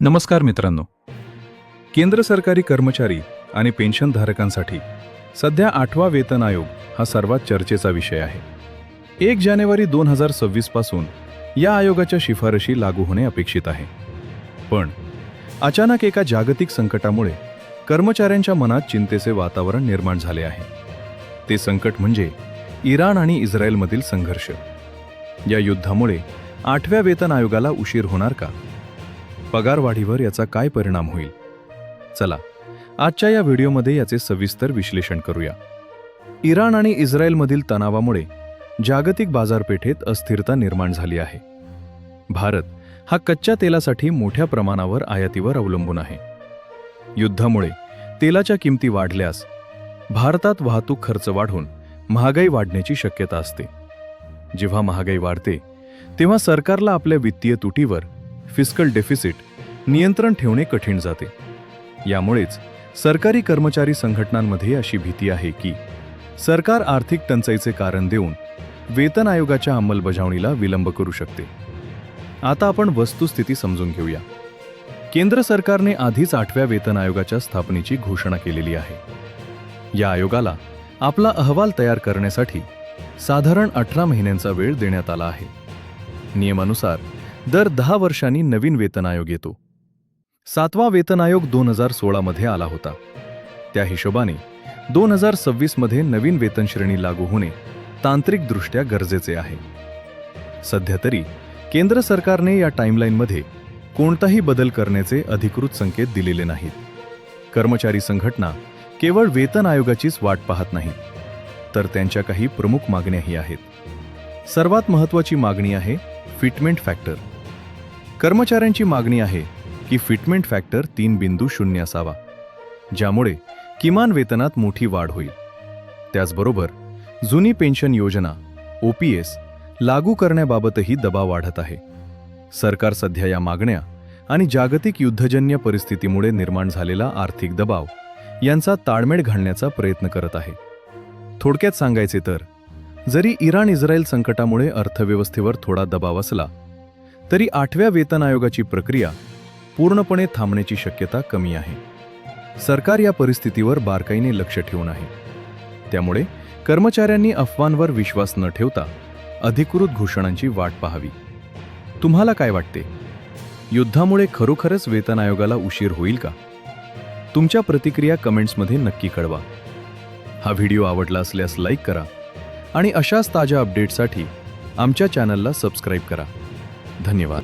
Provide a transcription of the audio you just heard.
नमस्कार मित्रांनो. केंद्र सरकारी कर्मचारी आणि पेन्शनधारकांसाठी सध्या 8वा वेतन आयोग हा सर्वात चर्चेचा विषय आहे. 1 जानेवारी 2026 पासून या आयोगाच्या शिफारशी लागू होणे अपेक्षित आहे. पण अचानक एका जागतिक संकटामुळे कर्मचाऱ्यांच्या मनात चिंतेचे वातावरण निर्माण झाले आहे. ते संकट म्हणजे इराण आणि इस्रायलमधील संघर्ष. या युद्धामुळे 8व्या वेतन आयोगाला उशीर होणार का? पगारवाढीवर याचा काय परिणाम होईल? चला आजच्या या व्हिडिओमध्ये याचे सविस्तर विश्लेषण करूया. इराण आणि इस्रायलमधील तणावामुळे जागतिक बाजारपेठेत अस्थिरता निर्माण झाली आहे. भारत हा कच्च्या तेलासाठी मोठ्या प्रमाणावर आयातीवर अवलंबून आहे. युद्धामुळे तेलाच्या किमती वाढल्यास भारतात वाहतूक खर्च वाढून महागाई वाढण्याची शक्यता असते. जेव्हा महागाई वाढते तेव्हा सरकारला आपल्या वित्तीय तुटीवर फिस्कल डेफिसिट नियंत्रण ठेवणे कठीण जाते. यामुळेच सरकारी कर्मचारी संघटनांमध्ये अशी भीती आहे की सरकार आर्थिक टंचाईचे कारण देऊन वेतन आयोगाच्या अंमलबजावणीला विलंब करू शकते. आता आपण वस्तुस्थिती समजून घेऊया. केंद्र सरकारने आधीच 8व्या वेतन आयोगाच्या स्थापनेची घोषणा केलेली आहे. या आयोगाला आपला अहवाल तयार करण्यासाठी साधारण 18 महिन्यांचा वेळ देण्यात आला आहे. नियमानुसार दर 10 वर्षांनी नवीन वेतन आयोग येतो. 7वा वेतन आयोग 2016 मध्ये आला होता. त्या हिशोबाने 2026 मध्ये नवीन वेतन श्रेणी लागू होणे तांत्रिकदृष्ट्या गरजेचे आहे. सध्या तरी केंद्र सरकारने या टाइमलाईनमध्ये कोणताही बदल करण्याचे अधिकृत संकेत दिलेले नाहीत. कर्मचारी संघटना केवळ वेतन आयोगाचीच वाट पाहत नाहीत, तर त्यांच्या काही प्रमुख मागण्याही आहेत. सर्वात महत्त्वाची मागणी आहे फिटमेंट फॅक्टर. कर्मचाऱ्यांची मागणी आहे की फिटमेंट फॅक्टर 3.0 असावा, ज्यामुळे किमान वेतनात मोठी वाढ होईल. त्याचबरोबर जुनी पेन्शन योजना OPS लागू करण्याबाबतही दबाव वाढत आहे. सरकार सध्या या मागण्या आणि जागतिक युद्धजन्य परिस्थितीमुळे निर्माण झालेला आर्थिक दबाव यांचा ताळमेळ घालण्याचा प्रयत्न करत आहे. थोडक्यात सांगायचे तर जरी इराण इस्रायल संकटामुळे अर्थव्यवस्थेवर थोडा दबाव असला तरी 8व्या वेतन आयोगाची प्रक्रिया पूर्णपणे थांबण्याची शक्यता कमी आहे. सरकार या परिस्थितीवर बारकाईने लक्ष ठेवून आहे. त्यामुळे कर्मचाऱ्यांनी अफवांवर विश्वास न ठेवता अधिकृत घोषणांची वाट पाहावी. तुम्हाला काय वाटते? युद्धामुळे खरोखरच वेतन आयोगाला उशीर होईल का? तुमच्या प्रतिक्रिया कमेंट्समध्ये नक्की कळवा. हा व्हिडिओ आवडला असल्यास लाईक करा आणि अशाच ताज्या अपडेट्ससाठी आमच्या चॅनलला सबस्क्राईब करा. धन्यवाद.